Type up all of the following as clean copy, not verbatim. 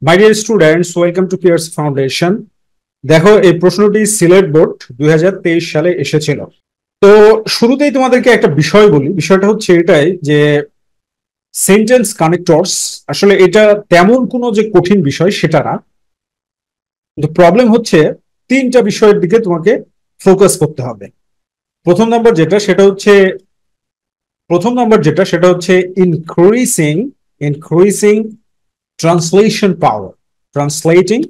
My dear students, welcome to Pierce Foundation. দেখো, এই প্রশ্নটি সিলেট বোর্ড 2023 সালে এসেছিল। তো শুরুতেই তোমাদেরকে একটা বিষয় বলি। বিষয়টা হচ্ছে এটাই যে সেন্টেন্স কানেক্টরস আসলে এটা তেমন কোনো যে কঠিন বিষয় সেটা না, কিন্তু প্রবলেম হচ্ছে তিনটা বিষয়ের দিকে তোমাকে ফোকাস করতে হবে। প্রথম নাম্বার যেটা হচ্ছে ইনক্রিজিং ইনক্রিজিং ট্রান্সলেশন পাওয়ার, ট্রান্সলেটিং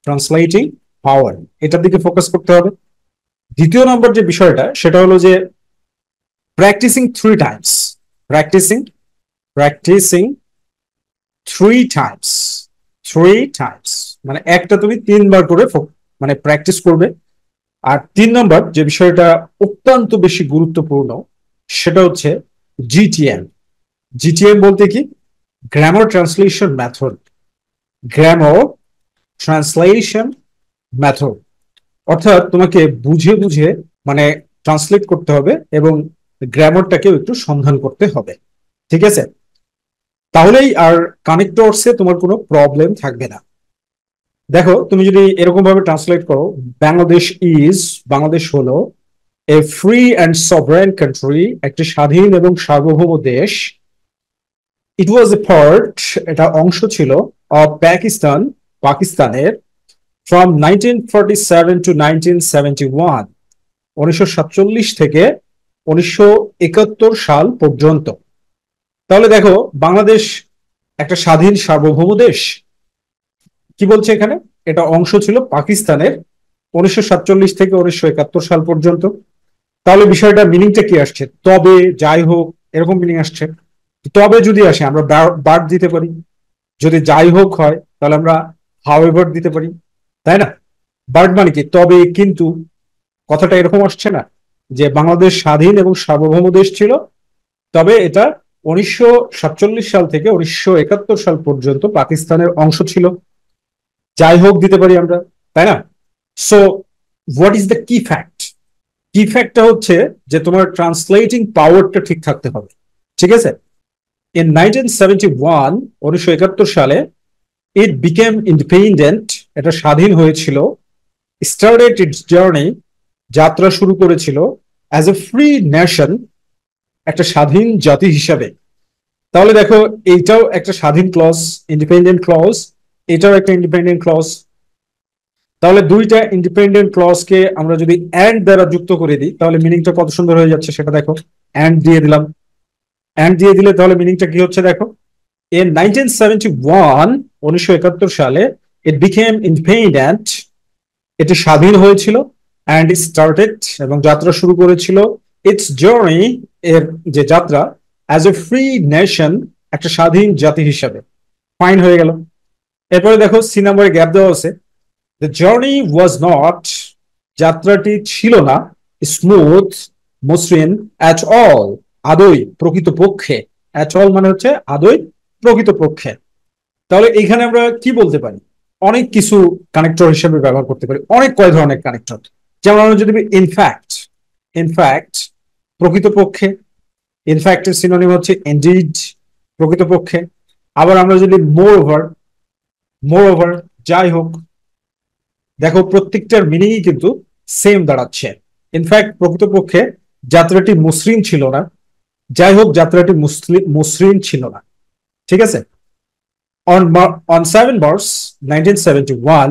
ট্রান্সলেটিং পাওয়ার, এটার দিকে ফোকাস করতে হবে। দ্বিতীয় নম্বর যে বিষয়টা সেটা হলো যে practising three times, practising practising three times, মানে একটা তুমি তিনবার করে মানে প্র্যাকটিস করবে। আর তিন নম্বর যে বিষয়টা অত্যন্ত বেশি গুরুত্বপূর্ণ সেটা হচ্ছে জিটিএম। জিটিএম বলতে কি? Grammar translation method, grammar translation method. অর্থাৎ তোমাকে বুঝে বুঝে মানে ট্রান্সলেট করতে হবে এবং গ্রামারটাকেও একটু সন্ধান করতে হবে। ঠিক আছে? তাহলেই আর কানেক্টরসে তোমার কোনো প্রবলেম থাকবে না। দেখো, তুমি যদি এরকম ভাবে ট্রান্সলেট করো, বাংলাদেশ হলো এ ফ্রি অ্যান্ড সভরেন কান্ট্রি, একটি স্বাধীন এবং সার্বভৌম দেশ। ইট ওয়াজ এ পার্ট, এটা অংশ ছিল, অফ পাকিস্তানের, ফ্রম 1947 টু 1971, 1947 থেকে 1971 সাল পর্যন্ত। তাহলে দেখো, বাংলাদেশ একটা স্বাধীন সার্বভৌম দেশ। কি বলছে এখানে? এটা অংশ ছিল পাকিস্তানের 1947 থেকে 1971 সাল পর্যন্ত। তাহলে বিষয়টা মিনিংটা কি আসছে? তবে, যাই হোক, এরকম মিনিং আসছে। তবে যদি আসে আমরা বাট দিতে পারি, যদি যাই হোক হয় তাহলে আমরা হাউএভার দিতে পারি, তাই না? বাট মানে কি? তবে, কিন্তু। কথাটা এরকম আসছে না যে বাংলাদেশ স্বাধীন এবং সার্বভৌম দেশ ছিল, তবে এটা 1947 সাল থেকে 1971 সাল পর্যন্ত পাকিস্তানের অংশ ছিল। যাই হোক দিতে পারি আমরা, তাই না? সো হোয়াট ইজ দ্য কি ফ্যাক্ট? কি ফ্যাক্টটা হচ্ছে যে তোমার ট্রান্সলেটিং পাওয়ারটা ঠিক থাকতে হবে। ঠিক আছে? ইন 1971, 1971 সালে, ইট বিকেম ইন্ডিপেন্ডেন্ট, এটা স্বাধীন হয়েছিল। স্টার্টেড ইটস জার্নি, যাত্রা শুরু করেছিল, অ্যাজ এ ফ্রি নেশন, একটা স্বাধীন জাতি হিসাবে। তাহলে দেখো, এইটাও একটা স্বাধীন ক্লজ, ইন্ডিপেন্ডেন্ট ক্লজ, এটাও একটা ইন্ডিপেন্ডেন্ট ক্লজ। তাহলে দুইটা ইন্ডিপেন্ডেন্ট ক্লজকে আমরা যদি অ্যান্ড দ্বারা যুক্ত করে দিই তাহলে মিনিংটা কত সুন্দর হয়ে যাচ্ছে সেটা দেখো। অ্যান্ড দিয়ে দিলাম, অ্যান্ড দিয়ে দিলে তাহলে মিনিংটা কি হচ্ছে দেখো। ইন 1971, 1971 সালে, ইট বিকেম ইন্ডিপেন্ডেন্ট, এটি স্বাধীন হয়েছিল। অ্যান্ড স্টার্টেড, এবং যাত্রা শুরু করেছিল, ইটস জার্নি, এর যে যাত্রা, অ্যাজ এ ফ্রি নেশন, একটা স্বাধীন জাতি হিসাবে। ফাইন হয়ে গেল। এরপরে দেখো, সি নাম্বারে গ্যাপ দেওয়া আছে। দ্য জার্নি ওয়াজ নট, যাত্রাটি ছিল না, স্মুথ, মসৃণ, অ্যাট অল, আদৌ, প্রকৃতপক্ষে। অ্যাট অল মানে হচ্ছে আদৌ, প্রকৃতপক্ষে। তাহলে এইখানে আমরা কি বলতে পারি? অনেক কিছু কানেক্টর হিসেবে ব্যবহার করতে পারি, অনেক কয় ধরনের কানেক্টর। যেমন আমরা যদি ইনফ্যাক্ট, ইনফ্যাক্ট প্রকৃতপক্ষে, ইনফ্যাক্টের সিনোনিম হচ্ছে ইনডিড, প্রকৃতপক্ষে। আবার আমরা যদি মোর ওভার, মোর ওভার, যাই হোক। দেখো, প্রত্যেকটার মিনিংই কিন্তু সেম দাঁড়াচ্ছে। ইনফ্যাক্ট প্রকৃতপক্ষে যাত্রাটি মসৃণ ছিল না, যাই হোক যাত্রাটি মসৃণ ছিল না। ঠিক আছে? On 7 March 1971,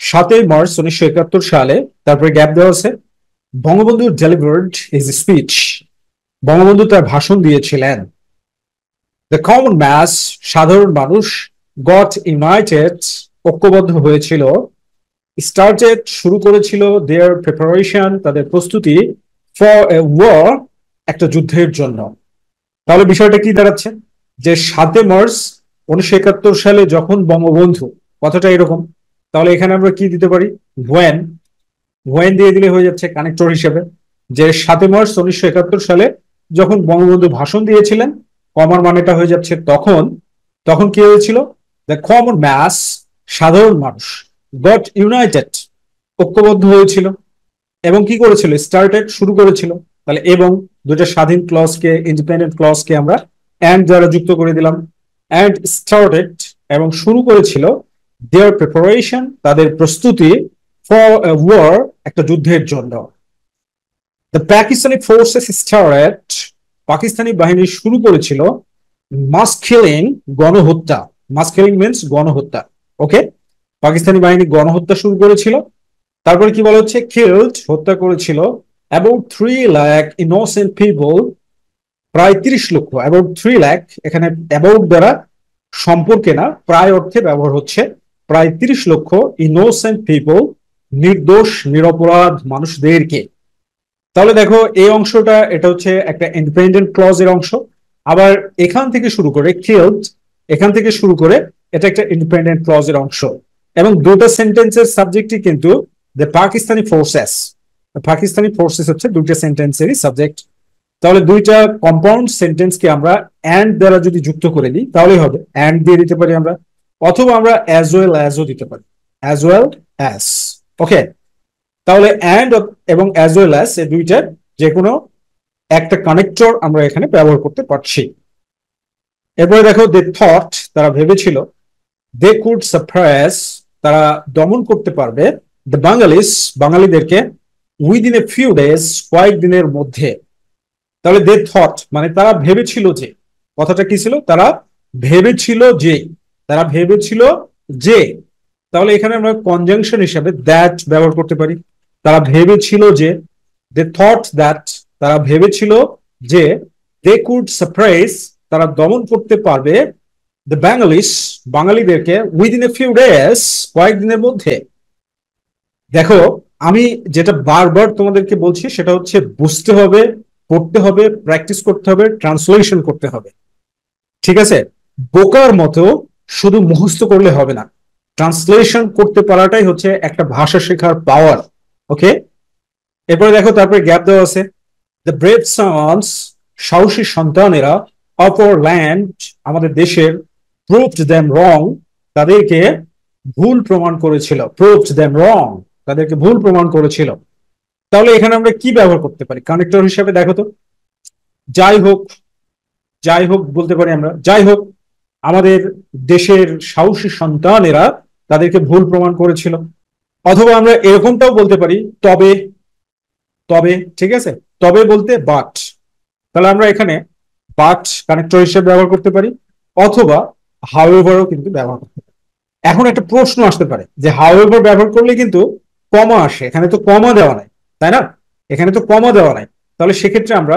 7 মার্চ 1971 সালে, তারপরে গ্যাপ দেওয়া আছে, Bangabandhu delivered his speech, Bangabandhu তার ভাষণ দিয়েছিলেন। দ্য কমন ম্যাস, সাধারণ মানুষ, গট ইউনাইটেড, ঐক্যবদ্ধ হয়েছিল। স্টার্টেড, শুরু করেছিল, দেয়ার প্রিপারেশন, তাদের প্রস্তুতি, ফর এ ওয়ার, একটা যুদ্ধের জন্য। তাহলে বিষয়টা কি দাঁড়াচ্ছে? যে 7 মার্চ 1971 সালে যখন বঙ্গবন্ধু, কথাটা এরকম। তাহলে এখানে আমরা কি দিতে পারি? ওয়েন, ওয়েন দিয়ে দিলে হয়ে যাচ্ছে কানেক্টর হিসেবে। যে 7 মার্চ 1971 সালে যখন বঙ্গবন্ধু ভাষণ দিয়েছিলেন, কমার মানেটা হয়ে যাচ্ছে তখন। তখন কি হয়েছিল? দ্য কমন ম্যাস, সাধারণ মানুষ, গট ইউনাইটেড, ঐক্যবদ্ধ হয়েছিল, এবং কি করেছিল? স্টার্টেড, শুরু করেছিল। তাহলে এবং দুটো স্বাধীন ক্লজকে, ইন্ডিপেন্ডেন্ট ক্লজকে আমরা অ্যান্ড দ্বারা যুক্ত করে দিলাম। অ্যান্ড স্টার্টেড, এবং শুরু করেছিল দেয়ার প্রিপারেশন, তাদের প্রস্তুতি ফর ওয়ার, একটা যুদ্ধের জন্য। The Pakistani forces started, Pakistani বাহিনী শুরু করেছিল মাস কিলিং, গণহত্যা। মাস কিলিং মিন্স গণহত্যা। ওকে, পাকিস্তানি বাহিনী গণহত্যা শুরু করেছিল। তারপরে কি বলা হচ্ছে, কিল্ড, হত্যা করেছিল অ্যাবাউট 3 লাখ ইনোসেন্ট পিপল, প্রায় 30 লক্ষ। অ্যাবাউট 3 লাখ, এখানে অ্যাবাউট দ্বারা সম্পর্কে না, প্রায় অর্থে ব্যবহার হচ্ছে। প্রায় 30 লক্ষ ইনোসেন্ট পিপল, নির্দোষ নিরপরাধ মানুষদেরকে। তাহলে দেখো এই অংশটা, এটা হচ্ছে একটা ইন্ডিপেন্ডেন্ট ক্লজ এর অংশ। আবার এখান থেকে শুরু করে কিল্ড, এখান থেকে শুরু করে এটা একটা ইন্ডিপেন্ডেন্ট ক্লজ এর অংশ। এবং দুটো সেন্টেন্সের সাবজেক্টই কিন্তু the Pakistani forces. Pakistani forces হচ্ছে দুটো সেন্টেন্সেরই সাবজেক্ট। তাহলে দুইটা কম্পাউন্ড সেন্টেন্সকে আমরা অ্যান্ড দ্বারা যদি যুক্ত করে দিই তাহলেই হবে। অ্যান্ড দিয়ে দিতে পারি আমরা, অথবা আমরা অ্যাজ ওয়েল অ্যাজও দিতে পারি, অ্যাজ ওয়েল অ্যাজ। ওকে, তাহলে অ্যান্ড এবং অ্যাজ ওয়েল অ্যাজ এই দুইটার যে কোনো একটা কানেক্টর আমরা এখানে ব্যবহার করতে পারছি। এরপরে দেখো, দে থট, তারা ভেবেছিল, দে কুড সাপ্রেস, তারা দমন করতে পারবে, দ্য বাঙালিস, বাঙালিদেরকে, উইদিন এ ফিউ ডেজ, কয়েকদিনের মধ্যে। তাহলে দে থট মানে তারা ভেবেছিল যে, কথাটা কি ছিল, তারা ভেবেছিল যে, তারা ভেবেছিল যে। তাহলে এখানে আমরা কনজাংশন হিসাবে দ্যাট ব্যবহার করতে পারি। তারা ভেবেছিল যে, দে থট দ্যাট, তারা ভেবেছিল যে, দে কুড সাপ্রেস, তারা দমন করতে পারবে, দ্য বাঙালিস, বাঙালিদেরকে, উইদিন এ ফিউ ডেজ, কয়েকদিনের মধ্যে। দেখো, আমি যেটা বারবার তোমাদেরকে বলছি সেটা হচ্ছে বুঝতে হবে, পড়তে হবে, প্র্যাকটিস করতে হবে, ট্রান্সলেশন করতে হবে। ঠিক আছে, বোকার মতো শুধু মুখস্থ করলে হবে না, ট্রান্সলেশন করতে পারাটাই হচ্ছে একটা ভাষা শেখার পাওয়ার। ওকে, এরপরে দেখো, তারপরে গ্যাপ দেওয়া আছে, দ্য ব্রেভ সন্স, সাহসী সন্তানেরা, অফ আওয়ার ল্যান্ড, আমাদের দেশের, প্রুভড দ্যাম রং, তাদেরকে ভুল প্রমাণ করেছিল। প্রুভড দ্যাম রং, তাদেরকে ভুল প্রমাণ করেছিল। তাহলে এখানে আমরা কি ব্যবহার করতে পারি কানেক্টর হিসেবে, দেখো তো। যাই হোক, যাই হোক বলতে পারি আমরা, যাই হোক আমাদের দেশের সাহসী সন্তানেরা তাদেরকে ভুল প্রমাণ করেছিল। অথবা আমরা এরকমটাও বলতে পারি, তবে, তবে, ঠিক আছে, তবে বলতে বাট। তাহলে আমরা এখানে বাট কানেক্টর হিসেবে ব্যবহার করতে পারি, অথবা হাউএভারও কিন্তু ব্যবহার করতে পারি। এখন একটা প্রশ্ন আসতে পারে যে হাউএভার ব্যবহার করলে কিন্তু কমা আসে, এখানে তো কমা দেওয়া নাই, তাই না? এখানে তো কমা দেওয়া নাই, তাহলে সেক্ষেত্রে আমরা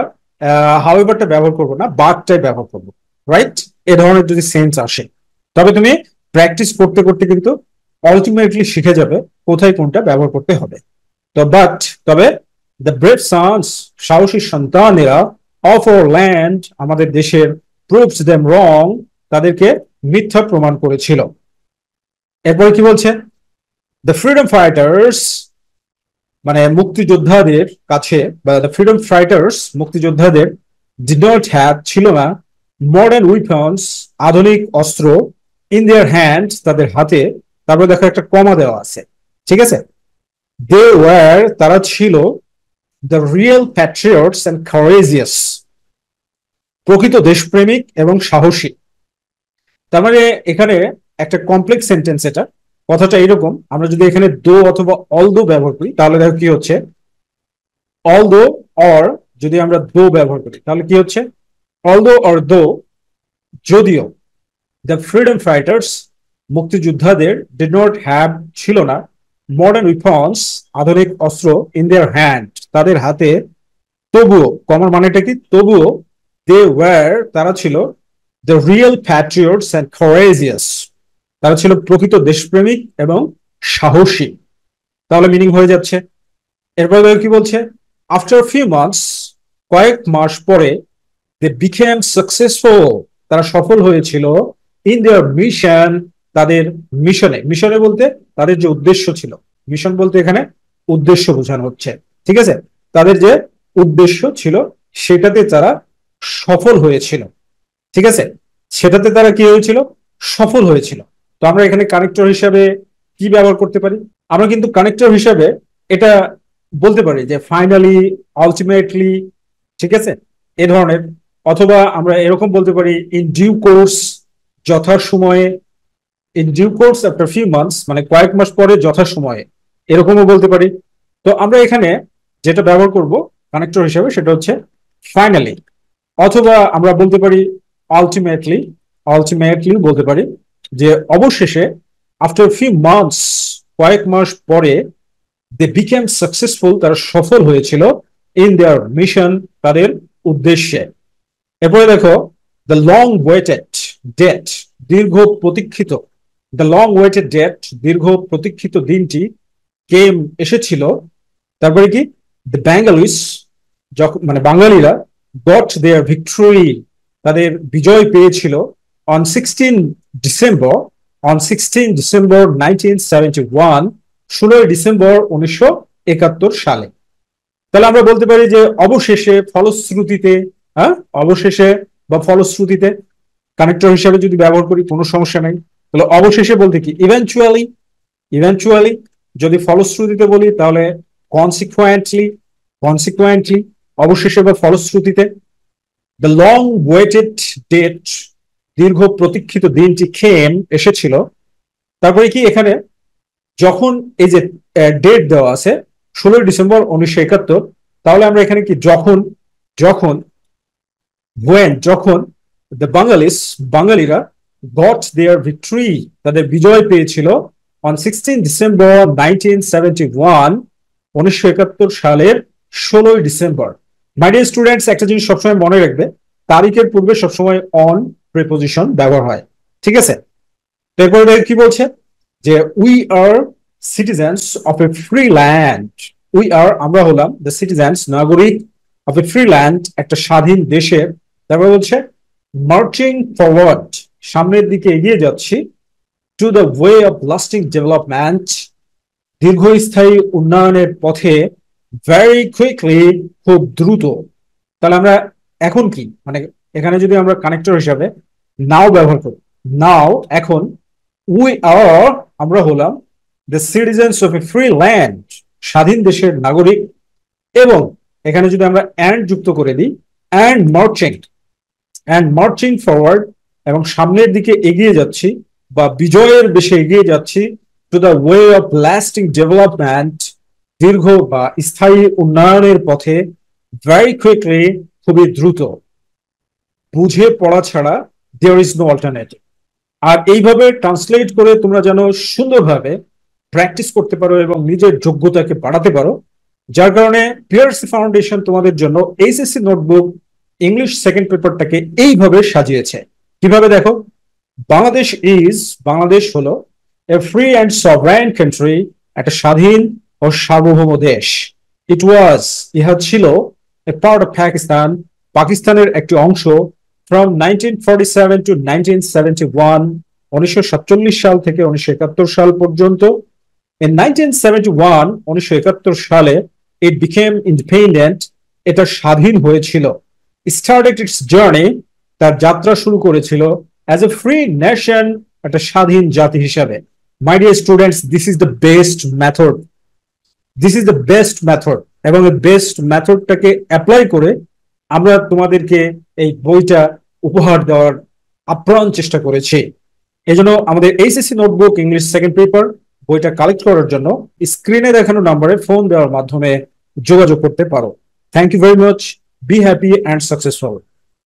হাউএভারটা ব্যবহার করবো না, বাটটাই ব্যবহার করবো। রাইট, এ ধরনের যদি সেন্স আসে, তবে তুমি প্র্যাকটিস করতে করতে কিন্তু আলটিমেটলি শিখে যাবে কোথায় কোনটা ব্যবহার করতে হবে। তো বাট, তবে, দ্য ব্রেভ সন্স, সাহসী সন্তানেরা, অফ আওয়ার ল্যান্ড, আমাদের দেশের, প্রুভড দেম রং, তাদেরকে মিথ্যা প্রমাণ করেছিল। এরপরে কি বলছে, দ্য ফ্রিডম ফাইটার্স, মানে মুক্তিযোদ্ধাদের কাছে, বা দ্য ফ্রিডম ফাইটার্স, মুক্তিযোদ্ধাদের, ডিড নট হ্যাভ, ছিল না, মডার্ন উইপন্স, আধুনিক অস্ত্র, ইন দেয়ার হ্যান্ড, তাদের হাতে। তারপরে দেখো একটা কমা দেওয়া আছে, ঠিক আছে। দে ওয়ার, তারা ছিল, the real Patriots and courageous, প্রকৃত দেশপ্রেমিক এবং সাহসী। তার মানে এখানে একটা কমপ্লেক্স সেন্টেন্স এটা। কথাটা এরকম, আমরা যদি এখানে দো অথবা অল দো ব্যবহার করি তাহলে দেখো কি হচ্ছে, অল দো অর, যদি আমরা দো ব্যবহার করি তাহলে কি হচ্ছে, অল দো অর দো, যদিও, দ্য ফ্রিডম ফাইটার্স, মুক্তিযোদ্ধাদের, ডিড নট হ্যাভ, ছিল না, মডার্ন উইপন্স, আধুনিক অস্ত্র, ইন দেয়ার হ্যান্ড, তাদের হাতে, তবুও, কমার মানেটা কি, তবুও, দে ওয়ার, তারা ছিল, the real Patriots and courageous, তারা ছিল প্রকৃত দেশপ্রেমিক এবং সাহসী। তাহলে মিনিং হয়ে যাচ্ছে। এরপরে কি বলছে, আফটার ফিউ মান্থস, কয়েক মাস পরে, দে বিকেম সাকসেসফুল, তারা সফল হয়েছিল, ইন দেয়ার মিশন, তাদের মিশনে। মিশনে বলতে তাদের যে উদ্দেশ্য ছিল, মিশন বলতে এখানে উদ্দেশ্য বোঝানো হচ্ছে, ঠিক আছে। তাদের যে উদ্দেশ্য ছিল সেটাতে তারা সফল হয়েছিল, ঠিক আছে, সেটাতে তারা কি হয়েছিল, সফল হয়েছিল। তো আমরা এখানে কানেক্টর হিসাবে কি ব্যবহার করতে পারি, আমরা কিন্তু কানেক্টর হিসাবে এটা বলতে পারি যে ফাইনালি, আলটিমেটলি, ঠিক আছে, এ ধরনের। অথবা আমরা এরকম বলতে পারি, ইন ডিউ কোর্স, যথাসময়ে, in due course after few months, মানে কয়েক মাস পরে যথাসময়ে, এরকমও বলতে পারি। তো আমরা এখানে যেটা ব্যবহার করব কানেক্টর হিসাবে সেটা হচ্ছে ফাইনালি, অথবা আমরা বলতে পারি আলটিমেটলি, আলটিমেটলি বলতে পারি যে অবশেষে, আফটার ফিউ মান্থস, কয়েক মাস পরে, দে বিকেম সাকসেসফুল, তারা সফল হয়েছিল ইন দেয়ার মিশন, তাদের উদ্দেশ্যে। এরপরে দেখো দ্য লং ওয়েটেড ডেট, দীর্ঘ প্রতীক্ষিত, দ্য লং ওয়েটেড ডেট, দীর্ঘ প্রতীক্ষিত দিনটি কেম এসেছিল। তারপরে কি দ্য বেঙ্গলিস, যখন মানে বাঙালিরা, গট দেয়ার ভিক্টরি, তাদের বিজয় পেয়েছিল on 16 December, on 16 December 1971, 16 December 1971 সালে। তাহলে আমরা বলতে পারি যে অবশেষে, ফলশ্রুতিতে, হ্যাঁ অবশেষে বা ফলশ্রুতিতে কানেক্টর হিসাবে যদি ব্যবহার করি কোনো সমস্যা নাই। তাহলে অবশেষে বলতে কি ইভেন্চুয়ালি, ইভেন্চুয়ালি। যদি ফলশ্রুতিতে বলি তাহলে কনসিকুয়েন্টলি, কনসিকুয়েন্টলি, অবশেষে বা ফলশ্রুতিতে। দ্য লং ওয়েটেড ডেট, দীর্ঘ প্রতীক্ষিত দিনটি খেম এসেছিল। তারপরে কি এখানে যখন এই যে ডেট দেওয়া আছে 16 ডিসেম্বর 1971, তাহলে আমরা এখানে কি যখন, যখন when, যখন দ্য বাঙালিস, বাঙালিরা গট দেয়ার ভিক্টরি, তাদের বিজয় পেয়েছিল অন 16 ডিসেম্বর 1971, 1971 সালের 16 ডিসেম্বর। মাই ডিয়ার স্টুডেন্টস, একটা জিনিস সবসময় মনে রাখবে, তারিখের পূর্বে সবসময় অন প্রিপোজিশন ব্যবহার হয়, ঠিক আছে? এরপরে কি বলছে যে we are citizens of A free land, we are, আমরা হলাম, দ্য সিটিজেন্স, নাগরিক, অফ এ ফ্রি ল্যান্ড, একটা স্বাধীন দেশের। তারপরে বলছে মার্চিং ফরওয়ার্ড, সামনের দিকে এগিয়ে যাচ্ছি, to the way of lasting development, দীর্ঘস্থায়ী উন্নয়নের পথে, ভেরি কুইকলি, খুব দ্রুত। তাহলে আমরা এখন কি, মানে এখানে যদি আমরা কানেক্টর হিসাবে নাও ব্যবহার করি, নাও, এখন, উই আর, আমরা হলাম, the citizens of A free land, স্বাধীন দেশের নাগরিক। এবং এখানে যদি আমরা অ্যান্ড যুক্ত করে দিই, and marching, and marching forward, এবং সামনের দিকে এগিয়ে যাচ্ছি বা বিজয়ের বেশে এগিয়ে যাচ্ছি, to the way of lasting development, দীর্ঘ বা স্থায়ী উন্নয়নের পথে, ভেরি কুইকলি, খুবই দ্রুত। বুঝে পড়া ছাড়া দেয়ার ইজ নো অল্টারনেটিভ। আর এইভাবে ট্রান্সলেট করে তোমরা যেন সুন্দরভাবে প্র্যাকটিস করতে পারো এবং নিজের যোগ্যতাকে বাড়াতে পারো, যার কারণে পিআরসি ফাউন্ডেশন তোমাদের জন্য এইচএসসি নোটবুক ইংলিশ সেকেন্ড পেপারটাকে এইভাবে সাজিয়েছে। কিভাবে দেখো, বাংলাদেশ ইজ, বাংলাদেশ হলো, এ ফ্রি অ্যান্ড সভরেন কান্ট্রি, একটা স্বাধীন ও সার্বভৌম দেশ। ইট ওয়াজ, ইহা ছিল, এ পার্ট অফ পাকিস্তান, পাকিস্তানের একটি অংশ, ফ্রম 1947 টু 1971, 1947 সাল থেকে 1971 সাল পর্যন্ত। In 1971, 1971 সালে, it became independent, এটা স্বাধীন হয়েছিল। Started its journey, তার যাত্রা শুরু করেছিল, as a free nation, একটা স্বাধীন জাতি হিসাবে। My dear students, this is the best method, this is the best method, এবং এই বেস্ট মেথডটাকে অ্যাপ্লাই করে আমরা তোমাদেরকে এই বইটা উপহার দেওয়ার আপ্রাণ চেষ্টা করেছি। এজন্য আমাদের HSC notebook English second paper বইটা কালেক্ট করার জন্য স্ক্রিনে দেখানো নম্বরে ফোন দেওয়ার মাধ্যমে যোগাযোগ করতে পারো। Thank you very much, be happy and successful.